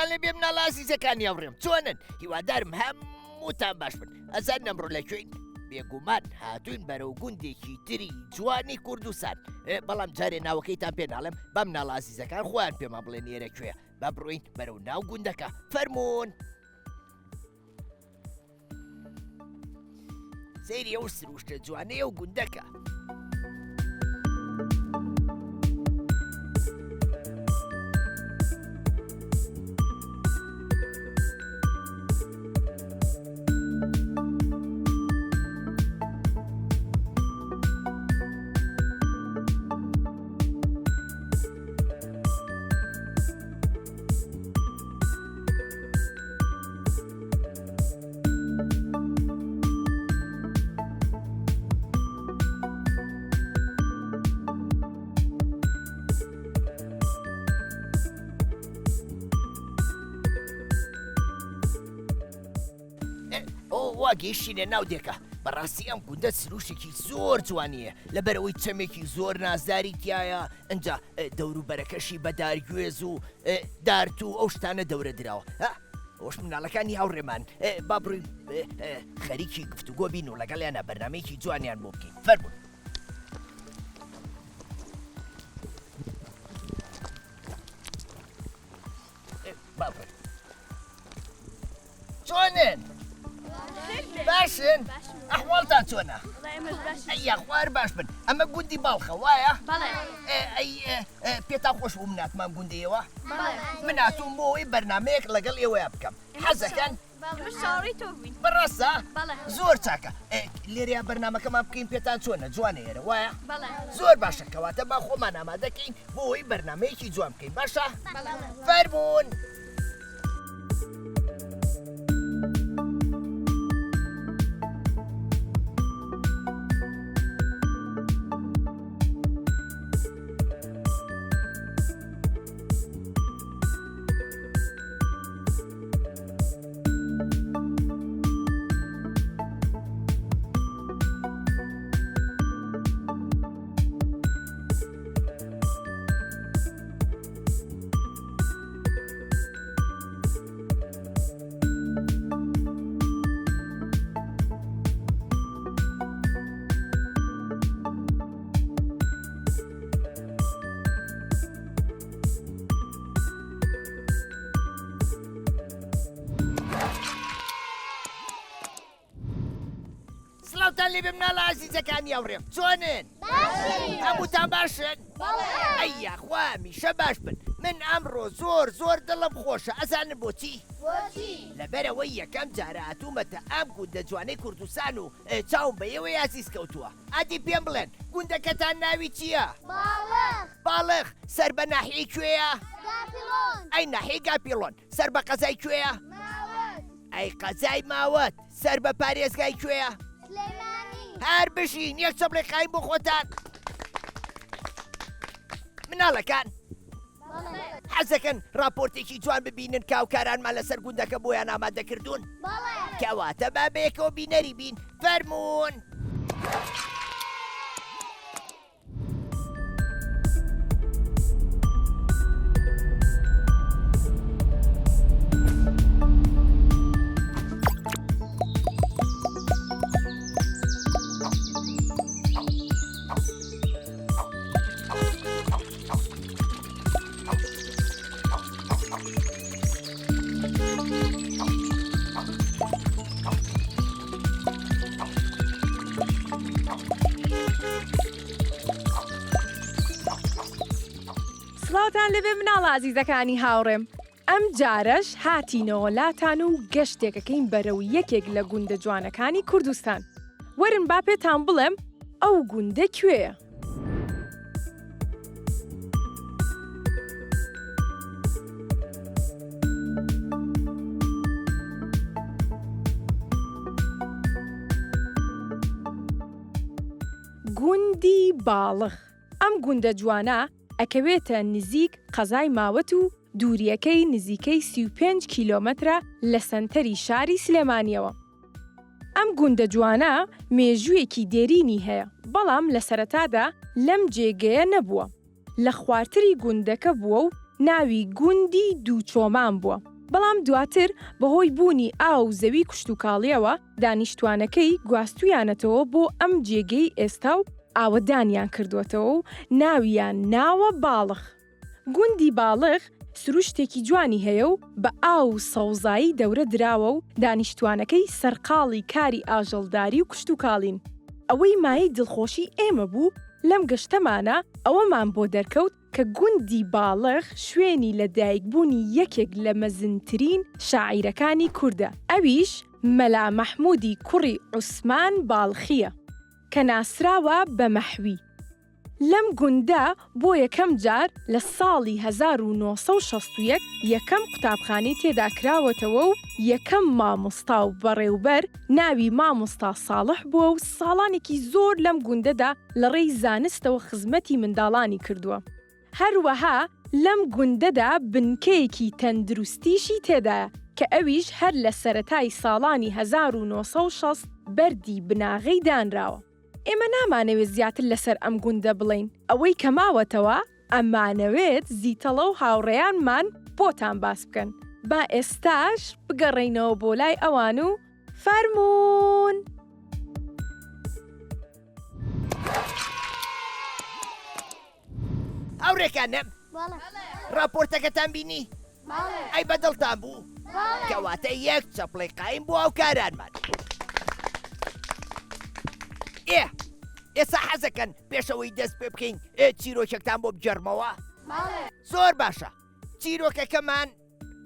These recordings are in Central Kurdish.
سڵاتان لێ بێ مناڵە ئازیزەکانی هاوڕێم چۆنن؟ هیوادارم هەمووتان باش بن. ئەزان ئەمڕۆ لەکوێین؟ بێگومان هاتوین بەرەو گوندێکی تری جوانی کوردستان. بەڵام جارێ ناوەکەیتان پێ ناڵێم بەم مناڵە ئازیزەکان خۆیان پێما بڵێن ئێرە کوێیە. با بڕۆین بەرەو ناو گوندەکە. فەرموون. سەیری ئەو سروشتە جوانەیە و گوندەکە. وا گەیشتینە ناو دێکە. بەڕاستی ئەم گوندە سروشێکی زۆر جوانیە لەبەرەوەی چەمێکی زۆر نازداری تایە. ئەنجا دەوروبەرەکەشی بە دارگوێز و دارت و ئەو شتانە دەورە دراوە. ئەوش مناڵەکانی هاوڕێمان با بڕووین خەریکی گفتوگۆ بین و لەگەڵیانە بەرنامەیەکی جوانیان بۆ بکەین. فەرموون. چۆنن؟ باشن؟ ئەحواڵتان چۆنە؟ ئەیە خوار باش بن. ئەمە گوندی باڵخە وایە؟ ئەی پێتا خۆش بوو مناتمان گوندیەوە؟ من هاتووم بۆ ئەوەی بەرنامەیەک لەگەڵ ئێوەیە بکەم. حەزەکەن؟ بەڕاستە؟ زۆر چاکە. لێرەیە بەرنامەکەمان بکەین پێتان چۆنە؟ جوانە ئێرە وایە؟ زۆر باشە کەواتە با خۆمان ئامادەکەین بۆ ئەوەی بەرنامەیەکی جوان بکەین. باشە؟ فەرموون. سڵاوتان لێ بێ مناڵە ئازیزەکانی هاوڕێم چۆنن؟ هەمووتان باشن؟ ئەیە خوا هەمیشە باش بن. من ئەمڕۆ زۆر دڵم خۆشە. ئەزانن بۆچی؟ لەبەرەوەی یەکەم جارە هاتوومەتە ئەم گوندە جوانەی کوردستان و چاوم بە ئێوەی عەزیز کەوتووە. ئادی پێم بڵێن گوندەکەتان ناوی چییە؟ باڵخ. سەر بە ناحیەی کوێیە؟ ئەی ناحیەی گاپیڵۆن. سەر بە قەزای کوێیە؟ ئەی قەزای ماوەت. سەر بە پارێزگای کوێیە؟ هەر بژین یەک چەپڵێک خایم بۆ خۆتان. مناڵەکان حەزەکەن راپۆرتێکی جوان ببینن کاوکارانمان لەسەر گوندەکە بۆیان ئامادەکردوون؟ کەواتە با بەیەکەوە بینەری بین. فەرموون. سڵاوتان لەبێ مناڵە ئازیزەکانی هاوڕێم. ئەم جارەش هاتینەوە لاتان و گەشتێکەکەین بەرەو یەکێک لە گوندە جوانەکانی کوردستان. وەرن با پێتان بڵێم ئەو گوندە کوێیە؟ گوندی باڵخ. ئەم گوندە جوانە ئەکەوێتە نزیک قەزای ماوەت و دووریەکەی نزیکەی 35 کیلۆمەترە لە سەنتەری شاری سلێمانیەوە. ئەم گوندە جوانە مێژوویەکی دێرینی هەیە، بەڵام لە سەرەتادا لەم جێگەیە نەبووە. لە خوارتری گوندەکە بووە و ناوی گوندی دووچۆمان بووە. بەڵام دواتر بەهۆی بوونی ئاو و زەوی کشتتوکاڵیەوە دانیشتوانەکەی گواستویانەتەوە بۆ ئەم جێگەی ئێستا و ئاوەدانیان کردوێتەوە و ناویان ناوە باڵخ. گوندی باڵخ سروشتێکی جوانی هەیە و بە ئاو و سەوزایی دەورە دراوە و دانیشتوانەکەی سەرقاڵی کاری ئاژەڵداری و کشتتوکاڵین. ئەوەی مایەی دڵخۆشی ئێمە بوو لەم گەشتەمانە ئەوەمان بۆ دەرکەوت کە گوندی باڵخ شوێنی لەدایکبوونی یەکێک لە مەزنترین شاعیرەکانی کوردە، ئەویش مەلا مەحموودی کوڕی عوسمان باڵخیە کە ناسراوە بە مەحوی. لەم گوندە بۆ یەکەم جار لە ساڵی 1961 یەکەم قوتابخانەی تێدا کراوەتەوە و یەکەم مامۆستا و بەڕێوبەر ناوی مامۆستا ساڵح بووە و ساڵانێکی زۆر لەم گوندەدا لە ڕێی زانستەوە خزمەتی منداڵانی کردووە. هەروەها لەم گوندەدا بنکەیەکی تەندروستیشی تێدایە کە ئەویش هەر لە سەرەتای ساڵانی 1960 بەردی بناغەی دانراوە. ئێمە نامانەوێت زیاتر لەسەر ئەم گوندە بڵین، ئەوەی کەماوەتەوە ئەمانەوێت زیتەڵە و هاوڕێیانمان بۆتان باس بکەن. با ئێستاش بگەڕێینەوە بۆ لای ئەوان و فەرموون! هاوڕێکانم راپۆرتەکەتان بینی؟ ئەی بەدڵتان بوو؟ کەواتە یەک چەپڵی قایم بۆ ئەو کارانمان. ئێستا حەزەکەن پێشەوەی دەست پێ بکەین چیرۆکێکتان بۆ بجەرمەوە؟ زۆر باشە. چیرۆکەکەمان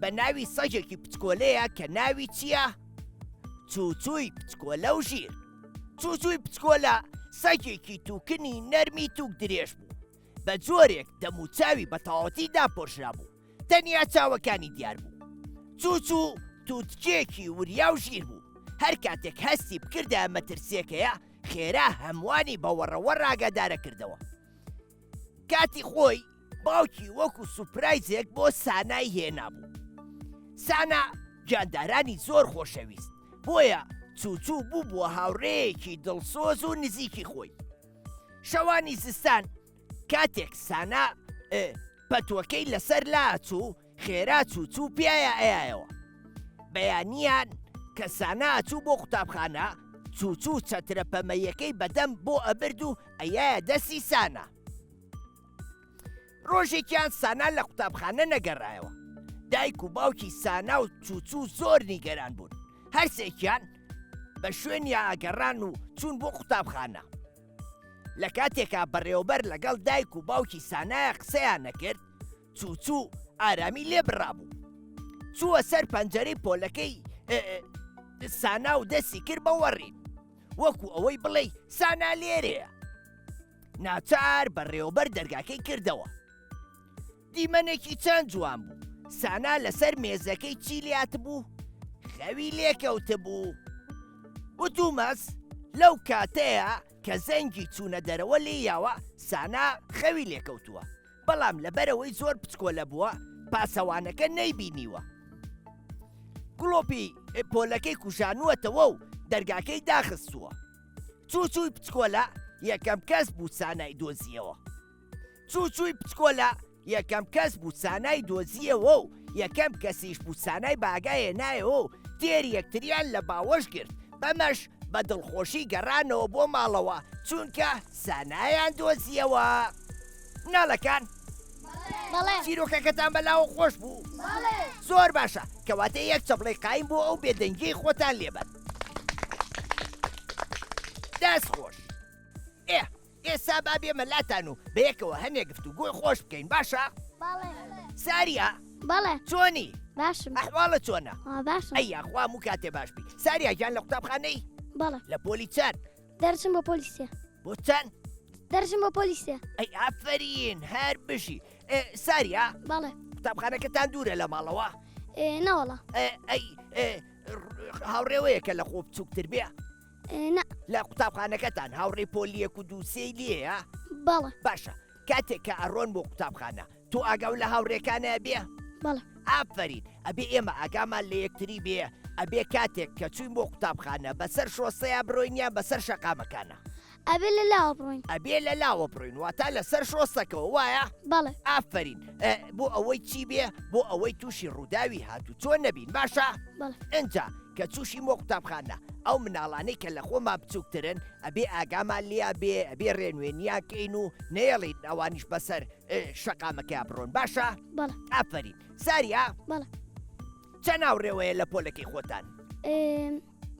بە ناوی سەگێکی پچکۆلەیە کە ناوی چییە؟ چووچووی پچکۆلە و ژیر. چووچووی پچکۆلە سەگێکی تووکنی نەرمی تووک درێژ بوو. بە جۆرێک دەموچاوی بە تەواوەتی داپۆشرا بوو. تەنیا چاوەکانی دیار بوو. چووچوو تووتکێکی وریا و ژیر بوو. هەر کاتێک هەستی بکردە مەترسیەکەیە خێرا هەمووانی بەوەڕەوە ڕاگەدارە کردەوە. کاتی خۆی باوکی وەکو سوپرایزێک بۆ سانای هێنا بوو. سانا جاندارانی زۆر خۆشەویست، بۆیە چووچوو بوو بووە هاوڕێیەکی دڵسۆز و نزیکی خۆی. شەوانی زستان کاتێک سانا پەتوەکەی لەسەر لاچوو خێرا چووچوو پیایە ئەیایەوە. بەیانیان کە سانا ئەچوو بۆ قوتابخانە چووچوو چەترە پەمەیەکەی بەدەم بۆ ئەبرد و ئەیایە دەستی سانا. ڕۆژێکیان سانا لە قوتابخانە نەگەڕایەوە. دایک و باوکی سانا و چووچوو زۆر نیگەران بوون. هەرسێکیان بە شوێنی ئاگەڕان و چوون بۆ قوتابخانە. لە کاتێکا بەڕێوەبەر لەگەڵ دایک و باوکی سانایە قسەیان نەکرد، چووچوو ئارامی لێ بڕابوو. چووە سەر پەنجەرەی پۆلەکەی سانا و دەستی کرد بە وەڕین، وەکو ئەوەی بڵێ سانا لێرەیە. ناچار بەڕێوەبەر دەرگاکەی کردەوە. دیمەنێکی چەند جوان بوو. سانا لەسەر مێزەکەی چی لات بوو؟ خەوی لێکەوتە بوو. وتومەس لەو کاتەیە کە زەنگی چوونە دەرەوە لێیاوە سانا خەوی لێکەوتووە، بەڵام لەبەرەوەی زۆر پچکۆلە بووە پاسەوانەکە نەیبینیوە. گڵۆپی پۆلەکەی کوژانووەتەوە و دەرگاکەی داخستووە. چووچووی پچکۆلە یەکەم کەس بوو سانای دۆزیەوە. چووچووی پچکۆلە یەکەم کەس بوو سانای دۆزیەوە و یەکەم کەسیش بوو سانای باگایە نایەوە و تێر یەکتریان لە باوەش کرد. بەمەش بە دڵخۆشی گەڕانەوە بۆ ماڵەوە چونکە سانایان دۆزیەوە. مناڵەکان چیرۆکەکەتان بەلاوە خۆش بوو؟ زۆر باشە، کەواتە یەک چەپڵی قایم بۆ ئەو بێدەنگیی خۆتان لێبەن. دەست خۆش. ئێستا با بێمە لاتان و بەیەکەوە هەنێک گفتوگۆی خۆش بکەین، باشە؟ ساریە؟ چۆنی؟ باشم. ئەحواڵە چۆنە؟ باشم. ئەی یاخوا هەموو کاتێ باش بی. ساریا گیان لە قوتابخانەی؟ لە پۆلی چەند؟ دەرچم بۆ پۆلیسیە. بۆ چەند؟ دەرچم بۆ پۆلیسیە. ئەی ئافرین هەر بشی. ساریا؟ قوتابخانەکەتان دوورە لە ماڵەوە؟ نەوەڵا. ئەی هاوڕێوەیەکە لە خۆ بچووکتر بێ؟ نا. لە قوتابخانەکەتان هاوڕێ پۆلیەک و دووسێی لێیە؟ باشە، کاتێک کە ئەڕۆن بۆ قوتابخانە تۆ ئاگاو لە هاوڕێکانە بێ؟ ئافرین، ئەبێ ئێمە ئاگامان لە یەکتری بێ، ئەبێ کاتێک کە چوین بۆ قوتابخانە بەسەر شۆسەیە بڕۆینیان بەسەر شەقامەکانە. ئەبێ لە لاوە بڕۆین ئەبێ لە لاوە بڕۆین واتە لەسەر شۆستەکەەوە وایە بەڵێ ئافرین بۆ ئەوەی چی بێ بۆ ئەوەی تووشی ڕووداوی هاتوو چۆن نەبین باشە بەڵێ ئەجا کە تووشی مۆ قوتابخانە ئەو مناڵانەی کە لە خۆمان بچووکترن ئەبێ ئاگامان لیا بێ ئەبێ ڕێنوێنیاکەین و نێڵین ئەوانیش بەسەر شەقامەکە بڕۆن باشە بەڵێ ئافرین ساریا بەڵێ چەند هاوڕێوەیە لە پۆلەکەی خۆتان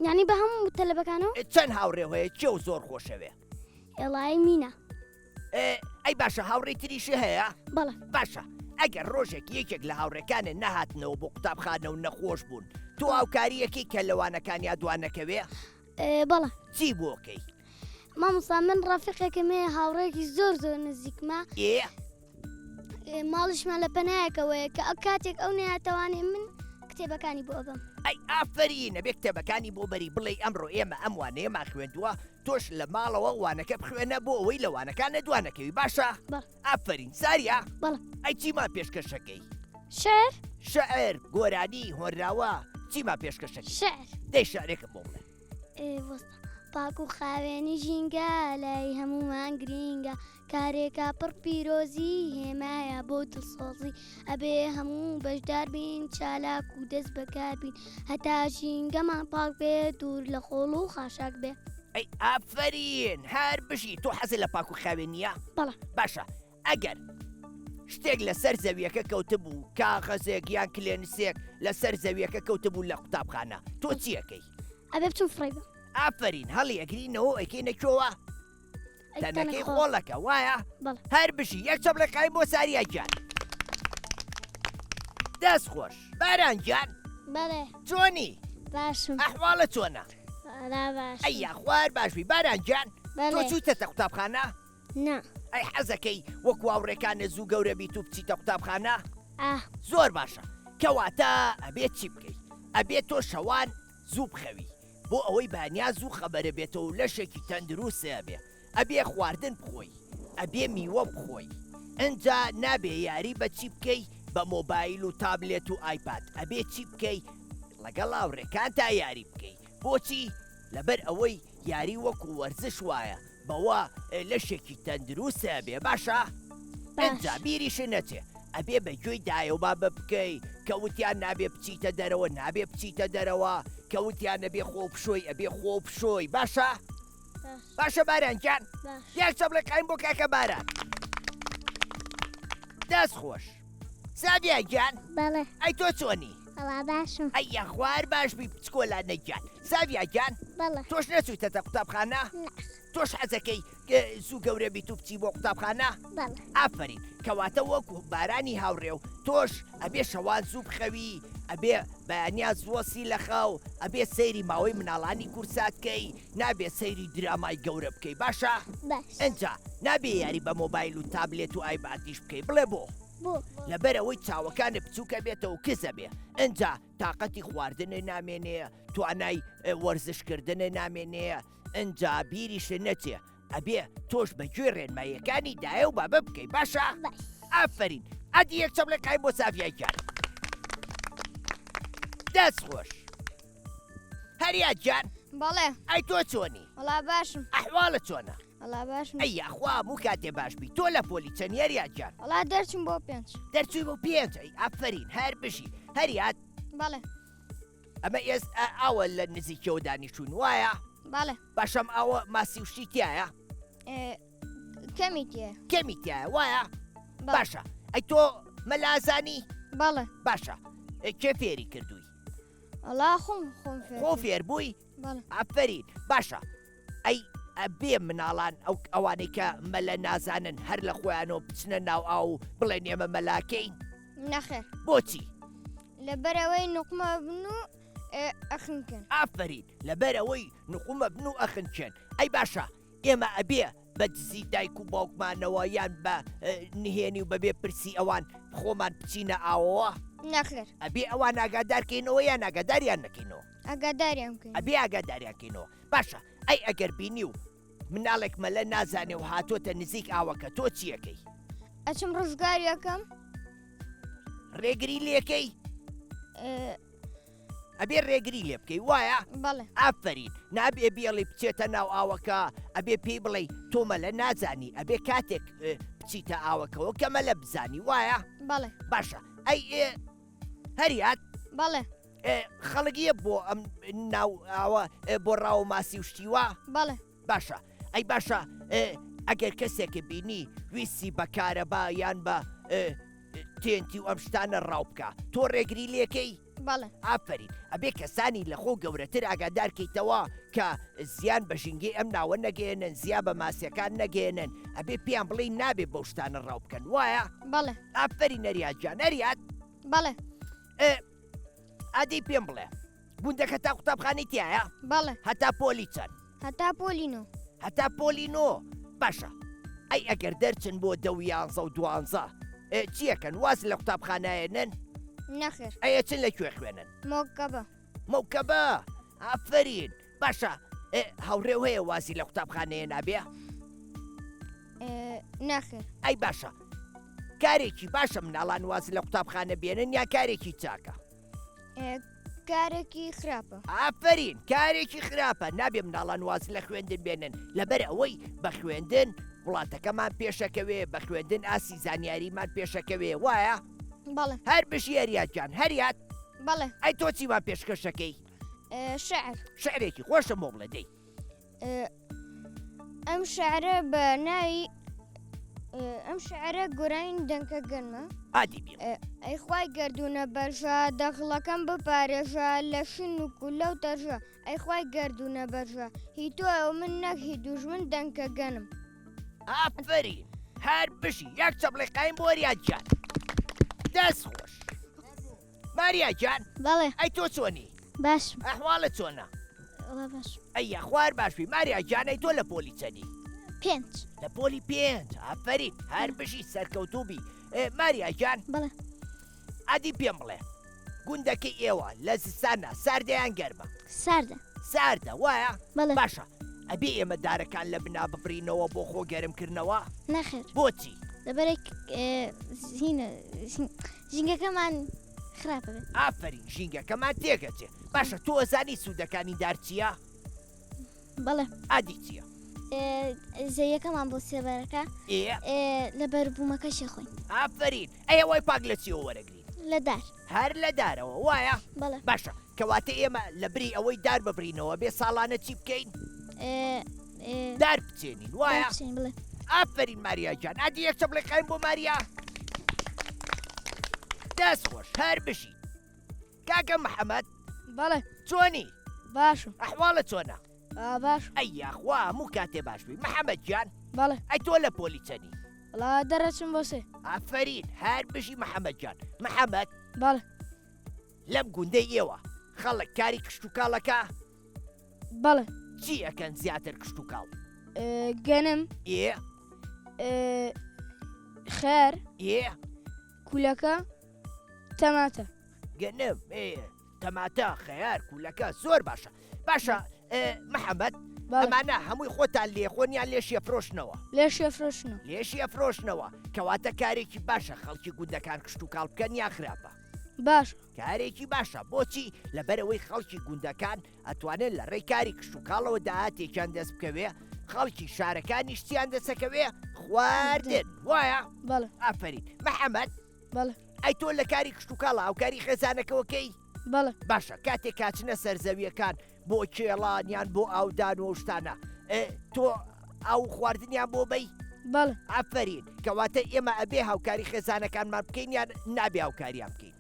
یعنی بە هەموو تەلەبەکانەوە چەند هاوڕێوەیە چێ و زۆر خۆشەوێ ئێڵای مینە ئەی باشە هاوڕێی تریشی هەیە بەڵێ باشە ئەگەر ڕۆژێک یەکێک لە هاوڕەکانە نەهاتنەوە بۆ قوتابخانە و نەخۆش بوون تۆ هاوکاریەکەی کە لەوانەکانی دوانەکەوێ بەڵێ چی بۆکەی مامۆستا من ڕەفیقێکم هەیە هاوڕێکی زۆر زۆر نزیکمە ماڵشمان لە پەنایەکەوەیە کە ئەو کاتێک ئەو نەهاتەوانێ من کتێبەکانی بۆ ئەبم ئەی ئافرینە بێ کتێبەکانی بۆ بەری بڵێ ئەمڕۆ ئێمە ئەم وانەیەمان خوێندووە تۆش لە ماڵەوە وانەکە بخوێنە بۆ ئەوەی لەوانەکانە دوانەکەوی باشە ئافرین ساریا بەڵێ ئەی چیمان پێشکەشەکەی شعر شعر گۆرانی هۆنراوە چیمان پێشکەشەکەی شعر دەی شعرێکم بۆ بڵێ وەستا پاک و خاوێنی ژینگە لای هەمومان گرینگە کارێکا پڕ پیرۆزی هێمایە بۆ دڵسۆزی ئەبێ هەموو بەشدار بین چالاک و دەست بەکار بین هەتا ژینگەمان پاک بێ دوور لە خۆڵ و خاشاک بێ ئەی ئافرین هەر بژی تۆ حەزی لە پاک و خاوێنیە بەڵێ باشە ئەگەر شتێک لەسەر زەویەکە کەوتبوو کاغەزێک یان کلێنسێک لەسەر زەویەکە کەوتبوو لە قوتابخانە تۆ چیەکەی ئەبێ بچم فڕێبە ئافرین هەڵی ئەگرینەوە ئەکەینەکەوە تەنەکەی خۆڵەکە وایە بەڵێ هەر بژی یەک چەبلەکای بۆ ساریاگیان دەست خۆش بارانگیان بەڵێ چۆنی باشم ئەحواڵە چۆنە باش ئەی خوار باشبی بارانگیان تۆ چوویتەتە قوتابخانە نا ئەی حەزەکەی وەکو هاوڕێکانە زوو گەورە بیت و بچیتە قوتابخانە ئاه زۆر باشە کەواتە ئەبێت چی بکەیت ئەبێت تۆ شەوان زوو بخەوی بۆ ئەوەی بانیا زوو خەبەرە بێتەوە و لەشێکی تەندروستە بێ ئەبێ خواردن بخۆی ئەبێ میوە بخۆی ئەجا نابێ یاری بە چی بکەی بە مۆبایل و تابلێت و ئایپاد ئەبێ چی بکەی لەگەڵ هاوڕێکان تا یاری بکەی بۆچی لەبەر ئەوەی یاری وەکو وەرزش وایە بەوە لەشێکی تەندروستە بێ باشە ئەجا بیریشە نەچێ ئەبێ بەگوێی دایەوە بە بکەی کەوتیان نابێ بچیتە دەرەوە نابێ بچیتە دەرەوە کەوتیان نەبێ خۆ بشۆی ئەبێ خۆ بشۆی باشە باشە بارانگیان یەک چەبلەکەین بۆ کاکە باران دەست خۆش ساڤیاگیان بەڵێ ئەی تۆ چۆنی ئەوا باشم ئەی یەخوار باشبی بچکۆلانەگیان ساڤیاگیان بەڵێ تۆش نەچوویتەتە قوتابخانە تۆش حەزەکەی زوو گەورە بیت و بچی بۆ قوتابخانە بەڵێ ئافرین کەواتە وەکو بارانی هاوڕێ و تۆش ئەبێ شەوان زوو بخەوی ئەبێ بەیانیا زووەسی لە خەو ئەبێ سەیری ماوەی مناڵانی کورساتکەی نابێ سەیری درامای گەورە بکەی باشە باش ئەجا نابێ یاری بە مۆبایل و تابلێت و ئایباتیش بکەی بڵێ بۆ لەبەر ئەوەی چاوەکانە بچووکە بێتەوە کزە بێ ئەجا تااقەتی خواردنە نامێنەیە توانای وەرزشکردنە نامێنەیە ئەجا بیریشە نەچێ ئەبێ تۆش بەگوێ ڕێنماییەکانی دایە و بابە بکەی باشە ئافرین ئەدی یەک چەبلەکای بۆ ساڤیاگیان دەست خۆش هەریاجان بەڵێ ئەی تۆ چۆنی وەڵا باشم ئەحواڵە چۆنە وەڵا باشم ئەی یاخوا هەموو کاتێ باشبی تۆ لە پۆلی چەند هەریاجان وەڵا دەرچم بۆ 5 دەرچووی بۆ 5 ئەی ئافرین هەر بژی هەریات بەڵێ ئەمە ئێستا ئاوە لە نزیکەوە دانیشتون وایە بەڵێ باشەم ئەوە ماسی وشتی تایە کەمی تێ کەمی تایە وایە باشە ئەی تۆ مەلازانی بەڵێ باشە کێ فێری کردووی وەڵا خۆم خۆ فێر بووی بەڵێ ئافرین باشە ئەی ئەبێ مناڵان ئەوانەی کە مەلە نازانن هەر لە خۆیانەوە بچنە ناو ئاو بڵێن ئێمە مەلاکەین نەخێر بۆچی لەبەرەوەی نوقمە بن و ئەخنکەن ئافرین لەبەرەوەی نقومە بن و ئەخنچێن ئەی باشە ئێمە ئەبێ بە دزی دایک و باوکمانەوە یان بە نهێنی و بەبێ پرسی ئەوان خۆمان بچینە ئاوەوە نەخێر ئەبێ ئەوان ئاگادارکەینەوە یان ئاگاداریان نەکەینەوە ئەگاداریان بکەین ئەبێ ئاگاداریانکەینەوە باشە ئەی ئەگەر بینی و مناڵێک مەلە نازانێ و هاتۆتە نزیک ئاوەکە تۆ چیەکەی ئەچم ڕزگاریەکەم ڕێگری لێکەی ئەبێ ڕێگری لێ بکەی وایە؟ بەڵێ ئافرین نابێ بێڵی بچێتە ناو ئاوەکە ئەبێ پێی بڵێ تۆمە لە نازانی ئەبێ کاتێک بچیتە ئاوەکەەوە کەمە لە بزانی وایە؟ بەڵێ باشە ئەی هەریات بەڵێ خەڵگیە بۆ ئەم ناو ئاوە بۆ ڕاو ماسی وشتیوە؟ بەڵێ باشە ئەی باشە ئەگەر کەسێکە بینی ویستی بە کارەبا یان بە تێنتی و ئەم شتانە ڕاو بکە تۆ ڕێگری لێکەی؟ بەڵێ ئافرین ئەبێ کەسانی لە خۆ گەورەتر ئاگادارکەیتەوە کە زیان بە ژینگەی ئەم ناوە نەگەێنن زیان بە ماسیەکان نەگەێنن ئەبێ پێیان بڵێ نابێ بەو شتانە ڕاو بکەن وایە؟ بەڵێ ئافرین نەریات جان نەریات بەڵێ ئادەی پێم بڵێ گوندەکە تا قوتابخانەی تایە؟ بەڵێ هەتا پۆلی چەند؟ هەتا پۆلینۆ هەتا پۆلینۆ باشە ئەی ئەگەر دەرچن بۆ 11 و 12 چیەکەن واز لە قوتابخانایەنن؟ نەخێر ئەیە چن لەکوێ خوێنن؟ مۆکەبە موکەبە ئافرین باشە هەوڕێ هەیە وازی لە قوتابخانەیە نابێ؟ نەخێر ئەی باشە کارێکی باشە مناڵان وازی لە قوتابخانە بێنن یا کارێکی چاکە؟ کارێکی خراپە ئافرین کارێکی خراپە نابێ مناڵان وازی لە خوێندن بێنن لەبەر ئەوەی بە خوێندن وڵاتەکەمان پێشەکەوێ بە خوێندن ئاسی زانیاریمان پێشەکەوێ وایە؟ بەڵێ هەر بشی هەریاتجان هەریات بەڵێ ئەی تۆ چیمان پێشکەشەکەی؟ شعر شعرێکی خۆشە بۆ بڵێ دەی ئەم شعرە بە ناوی ئەم شعرە گۆرانی دەنکە گەنمە ئادی بێ ئەیخوای گردونە بەرژە دەخڵەکەم بپارێژە لە شن و کولە و تەژە ئەیخوای گردونە بەرژە هی تۆ ئەو من نەک هی دوژمن دەنکە گەنم ئافرین هەر بشی یەک چەپڵی قایم بۆ هەریاتجان دەست خۆش ماریاجان بەڵێ ئەی تۆ چۆنی؟ باش ئەحواڵە چۆنە؟ باش ئەی خوار باشبی ماریاجانەی تۆ لە پۆلی چەنی؟ 5 لە پۆلی 5 ئافرین هەر بشی سەرکەوتوبی ماریاجان بەڵێ ئادی پێم بڵێ گوندەکەی ئێوە لە زستانە ساردەیان گەرمە؟ ساردە ساردە وایە؟ بەڵێ باشە ئەبێ ئێمە دارەکان لە بنا ببرینەوە بۆ خۆ گەرمکردنەوە؟ نەخێر بۆچی؟ لەبەرێک ژینگەکەمان خراپە بێت ئافرین ژینگەکەمان تێگەچێ باشە تۆ ئەزانی سوودەکانی دار چییە؟ بەڵێ ئادی چییە؟ زەیەکەمان بۆ سێبەرەکە لەبەر بوومەکەشی خۆین ئافرین ئەیە وای پاک لە چیەوە وەرەگرین؟ لە دار هەر لە دارەوە وایە؟ بەڵێ باشە کەواتە ئێمە لە بری ئەوەی دار ببرینەوە بێ ساڵانە چی بکەین؟ دار بچێنین وایە؟ بڵێ ئافرین ماریاجان ئادی یەک چەپڵی قایم بۆ ماریا دەست خۆش هەر بشی کاکە محەممەد بەڵێ چۆنی؟ باشم ئەحواڵە چۆنە؟ باش ئەی یاخوا هەموو کاتێ باشبی محەممەد گیان بەڵێ ئەی تۆ لە پۆلی چەنی؟ لا دەرەچم بۆ سێ ئافرین هەر بشی محەممەد گیان محەممەد بەڵێ لەم گوندەی ئێوە خەڵک کاری کشت و کاڵەکە بەڵێ چی ئەەکەن زیاتر کشت و کاڵ؟ گەنم خێر کولەکە تەماتە گەنم تەماتە خەیار کولەکە زۆر باشە باشە محەممەد ئەمانە هەمووی خۆتان لێخۆنیان لێشیە فرۆشنەوە لێشیە فرۆشنەوە لێشیە فرۆشنەوە کەواتە کارێکی باشە خەڵکی گوندەکان کشت و کاڵ بکەن یا خراپە؟ باش کارێکی باشە بۆچی لەبەرەوەی خەڵکی گوندەکان ئەتوانێت لە ڕێی کاری کشت و کاڵەوە داهاتێکیان دەست بکەوێ خەڵکی شارەکانی شتیان دەسەکەوێ خواردن وایە؟ بەڵێ ئافرین محەممەد بەڵێ ئەی تۆ لە کاری کشت و کاڵە ئەو کاری خێزانەکەوەکەی؟ بەڵێ باشە کاتێک کاچنە سەرزەویەکان بۆ کێڵانیان بۆ ئاودان و شتانە تۆ ئەو خواردنیان بۆ بەی؟ بەڵێ ئافرین کەواتە ئێمە ئەبێ هاوکاری خێزانەکانمان بکەین یان نابێ هاوکاریان بکەین؟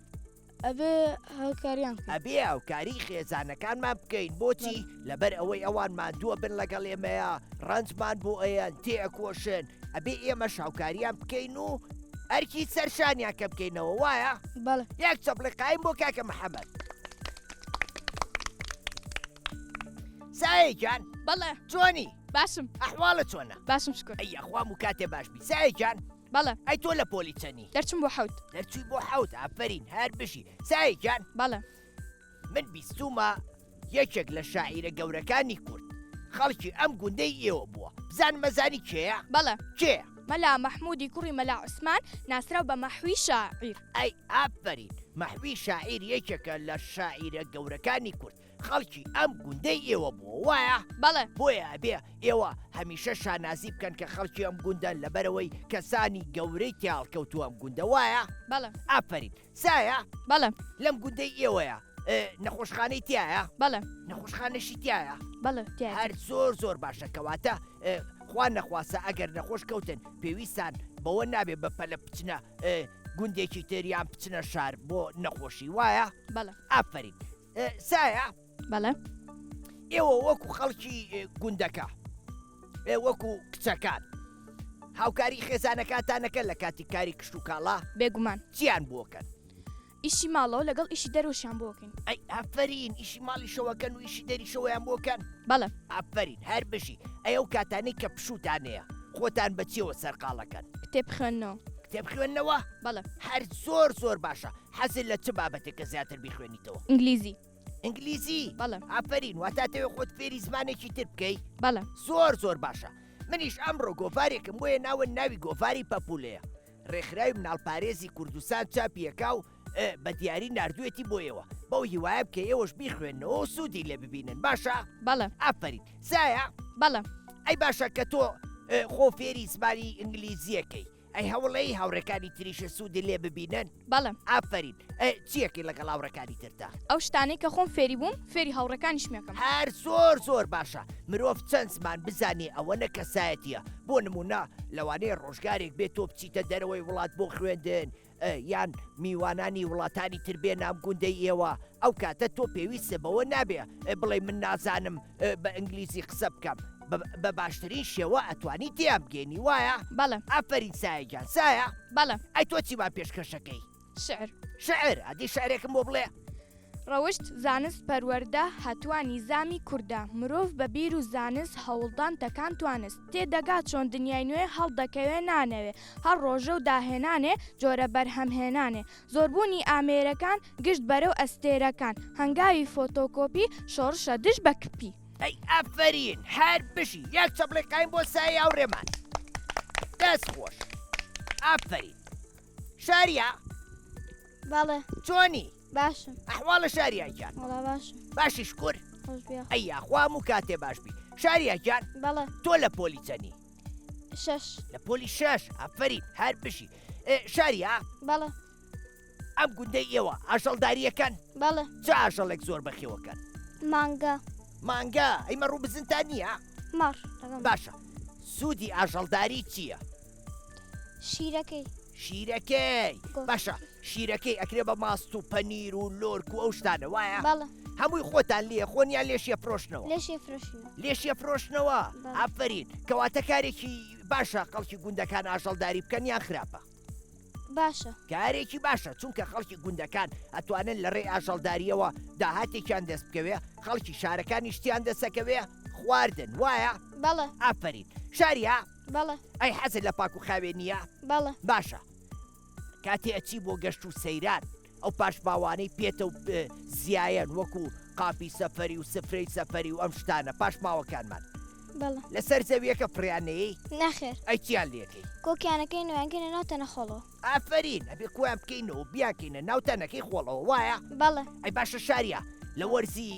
ئەبێ هاوکاریان ئەبێ هاوکاری خێزانەکانمان بکەین بۆچی لەبەر ئەوەی ئەوان مادووە بن لەگەڵ ئێمەیە ڕەنجمان بۆ ئەیان تێئەکۆشن ئەبێ ئێمە شاوکاریان بکەین و ئەرکی سەرشانیان کە بکەینەوە وایە؟ بەڵێ یەک چەپڵی قایم بۆ کاکە محەممەد سایەجان بەڵێ چۆنی؟ باشم ئەحواڵە چۆنە؟ باشم شکر ئەی یاخوام و کاتێ باشبی سایەجان بەڵێ ئەی تۆ لە پۆلی چەنی؟ دەرچم بۆ حەوت دەرچووی بۆ حەوت ئافرین هەر بشی سایەجان بەڵێ من بیستومە یەکێک لە شاعیرە گەورەکانی کورد خەڵکی ئەم گوندەی ئێوە بووە بزان مەزانی کێیە؟ بەڵێ کێ؟ مەلا مەحموودی کوڕی مەلا عوسمان ناسراو بە مەحوی شاعیر ئەی ئافرین مەحوی شاعیر یەکێکە لە شاعیرە گەورەکانی کورد خەڵکی ئەم گوندەی ئێوە بووە وایە؟ بەڵێ بۆیە ئەبێ ئێوە هەمیشە شانازی بکەن کە خەڵکی ئەم گوندەن لەبەرەوەی کەسانی گەورەی تیاڵکەوتو ئەم گوندە وایە؟ بەڵێ ئافرین سایە بەڵێ لەم گوندەی ئێوەیە نەخۆشخانەی تایە؟ بەڵێ نەخۆشخانەشی تایە؟ بەڵێ هەر زۆر باشە کەواتە خوا نەخواسە ئەگەر نەخۆش کەوتن پێویستان بەوە نابێ بەپەلە بچنە گوندێکی تریان بچنە شار بۆ نەخۆشی وایە؟ بەڵێ ئافرین سایە بەڵێ ئێوە وەکو خەڵکی گوندەکە وەکو کچەکان هاوکاری خێزانەکانتانەکە لە کاتی کاری کشت و کاڵا بێگومان چیان بۆکەن؟ ئیشی ماڵەوە لەگەڵ ئیشی دەرۆشیان بۆکەین ئەی ئافرین ئیشی ماڵی شەوەکەن و ئیشی دەری شەوەیان بۆکەن؟ بەڵێ ئافرین هەر بشی ئەو کاتانەی کە پشوتانەیە خۆتان بەچیەوە سەرقاڵەکەن؟ کتێب خوێندنەوە کتێب خوێندنەوە؟ بەڵێ هەر زۆر باشە حەزت لە چ بابەتێکە زیاتر بیخوێنیتەوە؟ ئینگلیزی ئینگلیزی؟ بەڵێ ئافرین واتاتەوێ خۆت فێری زمانێکی تر بکەی؟ بەڵێ زۆر باشە منیش ئەمڕۆ گۆڤارێکم بۆیە ناوە ناوی گۆڤاری پەپولەیە ڕێکخراوی مناڵپارێزی کوردستان چاپیەکا و بە دیاری نردوێتی بۆ ئێوە بەو هیوایە بکە ئێوەش بیخوێنەوە و سوودی لێ ببینن باشە؟ بەڵێ ئافرین سایە؟ بەڵێ ئەی باشە کە تۆ خۆ فێری زمانی ئینگلیزیەکەی ئەی هەوڵەی هاوڕێکانی تریشە سوودی لێ ببینن؟ بەڵێ ئافرین چیەکەی لەگەڵ هاوڕەکانی تردا؟ ئەو شتانەی کە خۆم فێری بووم فێری هاوڕەکانیش مێکەم هەر زۆر باشە مرۆڤ چەند زمان بزانێ ئەوە نە کەسایەتیە بۆ نمونە لەوانەیە ڕۆژگارێک بێت تۆ بچیتە دەرەوەی وڵات بۆ خوێندن یان میوانانی وڵاتانی تر بێ نام گوندەی ئێوە ئەو کاتە تۆ پێویستە بەوە نابێ بڵێ من نازانم بە ئینگلیزی قسە بکەم بە باشترین شێوە ئەتوانی تێام بگەێنی وایە؟ بەڵێ ئافرین سایەگیان سایە؟ بەڵێ ئەی تۆ چیمان پێشکەشەکەی؟ شعر ئەدی شعرێکم بۆ بڵێ ڕەوشت زانست پەروەردە هەتوانی زامی کووردا مرۆڤ بە بیر و زانست هەوڵدان تەکان توانست تێدەگات چۆن دنیای نوێ هەڵدەکەوێ نانەوێ هەر ڕۆژە و داهێنانێ جۆرە بەرهەمهێنانێ زۆربوونی ئامێرەکان گشت بەرەو ئەستێرەکان هەنگاوی فۆتۆکۆپی شۆڕشە دش بە کپی ئەی ئافرین هەر بشی یەک چەپڵێکین بۆ سایە ئەو ڕێمان دەست خۆش ئافرین شاریا بەڵێ چۆنی؟ باشم ئەحواڵە شاریاکان وەڵا باشم باشی شکر خۆش بیا ئەی یاخوام و کاتێ باشبی شاریاکان بەڵێ تۆ لە پۆلی چەنی؟ 6 لە پۆلی 6 ئافرین هەر بشی شاریا بەڵێ ئەم گوندەی ئێوە ئاژەڵداریەکەن بەڵێ چ ئاژەڵێک زۆر بەخێوەکەن؟ مانگە مانگە ئەیمە ڕوو بزنتان نییە؟ مەڕ باشە سوودی ئاژەڵداری چییە؟ شیرەکەی شیرەکەی باشە شیرەکەی ئەکرێ بە ماست و پەنیر و لۆرک و ئەو شتانە وایە؟ بەڵێ هەمووی خۆتان لێ خۆنیان لێشیە فرۆشتنەوە لێشێ فرۆشینە لێشیە فرۆشتنەوە ئافرین کەواتە کارێکی باشە خەڵکی گوندەکان ئاژەڵداری بکەن یان خراپە؟ باشە کارێکی باشە چونکە خەڵکی گوندەکان ئەتوانن لە ڕێ ئاژەڵداریەوە داهاتێکیان دەست بکەوێ خەڵکی شارەکانی شتیان دەسەکەوێ خواردن وایە؟ بەڵێ ئافرین شاریا بەڵێ ئەی حەزت لە پاک و خاوێ نییە؟ بەڵێ باشە کاتێ ئەچی بۆ گەشت و سەیران ئەو پاش باوانەی پێتە و زیایەن وەکو قاپی سەفەری و سفرەی سەفەری و ئەم شتانە پاش ماوەکانمان بەڵێ لەسەر زەویەکە پڕیانەیە نەخێر ئەی چیان لێکەی؟ کۆکیانەکەی نوێنکەنە ناوتەنە خۆڵەوە ئافرین ئەبێ کویان بکەینەوە بیاکەینە ناوتەنەکەی خۆڵەوە وایە؟ بەڵێ ئەی باشە شاریا لە وەرزی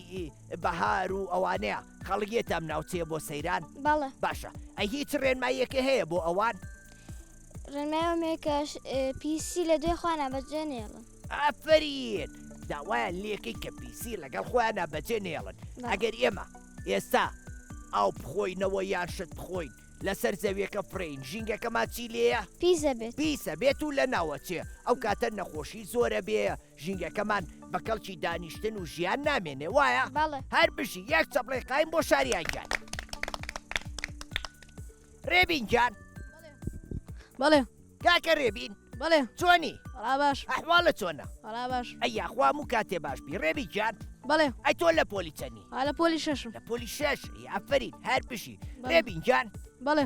بەهار و ئەوانەیە خەڵگێت ئەم ناوچەیە بۆ سەیران؟ بەڵێ باشە ئەی هیچ ڕێنماییەکە هەیە بۆ ئەوان؟ ڕێنمایەوەمێکەش پیسی لە دوێ خوانە بەجێ نێڵن ئافرین داوایان لێکەی کە پیسی لەگەڵ خۆیانە بەجێ نێڵن ئەگەر ئێمە ئێستا ئاو بخۆینەوە یان شت بخۆین لەسەر زەویەکە فڕین ژینگەکەمان چی لێیە؟ پیسە بێت پیسە بێت و لە ناوەچێ ئەو کاتە نەخۆشی زۆرە بێ ژینگەکەمان بە کەڵکی دانیشتن و ژیان نامێنێ وایە؟ بەڵێ هەر بژی یەک چەپڵی قایم بۆ شاریانگیان ڕێبینجان بەڵێ کاکە ڕێبین بەڵێ چۆنی؟ وەڵا باش ئەحواڵە چۆنە؟ وەڵا باش ئەی یاخوام و کاتێ باشبی ڕێبینجان بەڵێ ئەی تۆ لە پۆلی چەنی؟ لە پۆلی شەشم لە پۆلی 6 ئافرین هەر بشی ڕێبینجان بەڵێ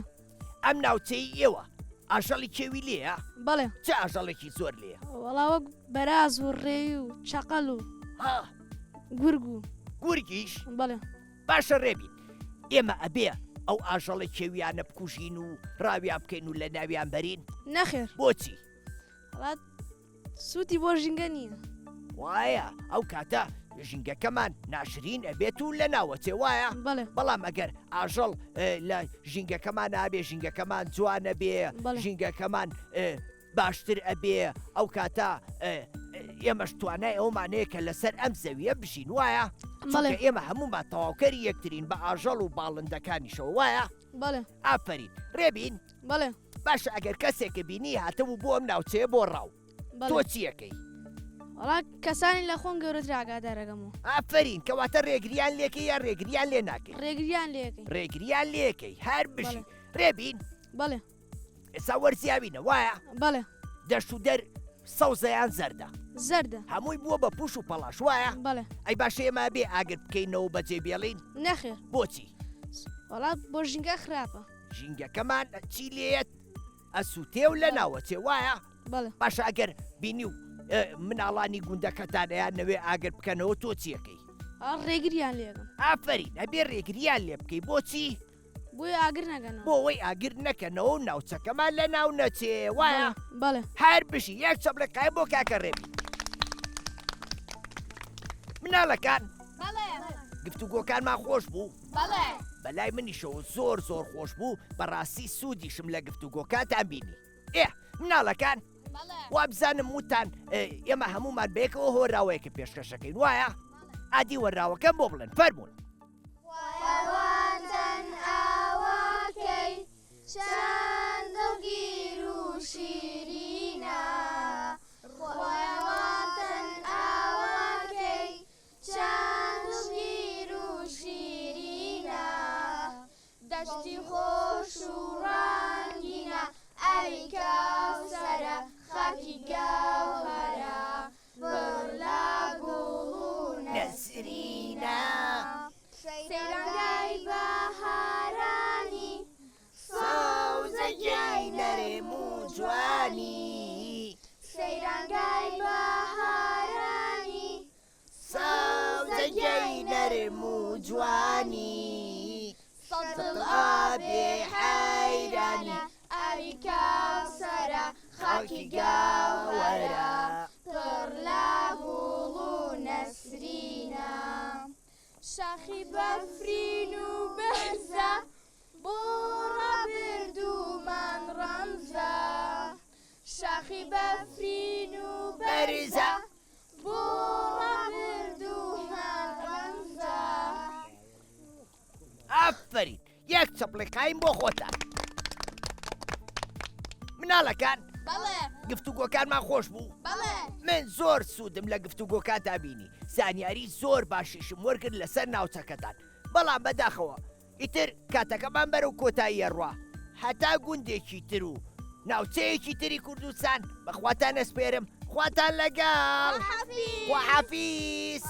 ئەم ناوچەی ئێوە ئاژەڵی کێوی لێە؟ بەڵێ چ ئاژەڵێکی زۆر لێە؟ وەڵا وەک بەراز و ڕێوی و چەقەل و گورگ و گورگیش؟ بەڵێ باشە ڕێبین ئێمە ئەبێ ئەو ئاژەڵی کێویانە بکوژین و ڕاویان بکەین و لە ناویان بەرین؟ نەخێر بۆچی؟ وڵات سووتی بۆ ژینگە نییە وایە ئەو کاتە ژینگەکەمان ناشرین ئەبێت و لە ناوەچێ وایە بەڵێ بەڵام ئەگەر ئاژەڵ لە ژینگەکەمان نابێ ژینگەکەمان جوانە بێ بەڵێ. ژینگەکەمان باشتر ئەبێ ئەو کاتە ئێمەش توانای ئەومانەیە کە لەسەر ئەم زەویە بژین وایە بەڵێ. چونکە ئێمە هەمومان تەواوکەری یەکترین بە ئاژەڵ و باڵندەکانیشەوە وایە بەڵێ ئافرین ڕێبین بەڵێ باشە ئەگەر کەسێکە بینی هاتەبوو بۆ ئەم ناوچەیە بۆ ڕاو تۆ بەڵێ چیەکەی وڵا کەسانی لە خۆن گەورەتر ئاگادارەکەمەوە ئافرین کەواتە ڕێگریان لێکەی یا ڕێگریان لێ ناکەی ڕێگریان لێەکەی ڕێگریان لێکەی هەر بژی ڕێبین بەڵێ ئێستا وەرزیابینە وایە بەڵێ دەشت و دەر سەوزەیان زەردە زەردە هەمووی بووە بە پوش و پەڵاش وایە بەڵێ ئەی باشە ئێمە بێ ئاگر بکەینەوە بەجێ بێڵین نەخێر بۆچی وڵات بۆ ژینگە خراپە ژینگەکەمان چی لێت ئەسووتێ و لە ناوەچێ وایە بەڵێ باشە ئەگەر بینی و مناڵانی گوندەکەتانیان نەوێ ئاگر بکەنەوە تۆ چیەکەی ڕێگریان لێگەم ئافرین ئەبێ ڕێگریان لێ بکەی بۆچی بۆی ئاگر نەگەنەوە بۆ ئەوەی ئاگر نەکەنەوە و ناوچەکەمان لە ناو نەچێ وایە بەڵێ هەر بشی یەک چەپلەکای بۆ کاکە ڕێبی مناڵەکان گفتوگۆکانمان خۆش بوو بەلای منیشەوە زۆر زۆر خۆش بوو بەڕاستی سوودیشم لە گفتوگۆکاتان بینی مناڵەکان وابزانم وتان ئێمە هەمومان بێکەوە هۆراوەیەکە پێشکەشەکەین وایە ئادی وەراوەکەم بۆ بڵێن فەرمونون وەواتەن ئاواکەی چەند دڵگیر و شیرینە وەواتەن ئاواکەی چەند دڵگیر و شیرینە دەشتی خۆش و ڕەنگینە ئەوی کەوسەرە خاکی گەوهەرە بڕ لە گوڵ و نەسرینە سەیرانگای بەهارانی سەوزەگەی نەرێم و جوانی سەیرانگای بەهارانی سەوزەگەی نەرێم و جوانی سەدڵ ئابێ حەیرانە ئەوی کەوسەرە خاکی گەوهەرە پڕ لە گوڵ و نەسرینە شاخی بەفرین و بەرزە بۆ ڕابردوومان ڕەمزە شاخی بەفرین و بەرزە بۆ ڕابردوومان ڕەمزە ئافرین یەک چەپڵێقایم بۆ خۆتان مناڵەکان بەڵێ گفتوگۆکانمان خۆش بوو بەڵێ من زۆر سوودم لە گفتوگۆکانتا بینی زانیاری زۆر باشیشم وەرگرت لەسەر ناوچەکەتان بەڵام بەداخەوە ئیتر کاتەکەمان بەرەو کۆتاییە ڕوا هەتا گوندێکی تر و ناوچەیەکی تری کوردستان بەخواتان ئەسپێرم خواتان لەگەڵ وحەفیز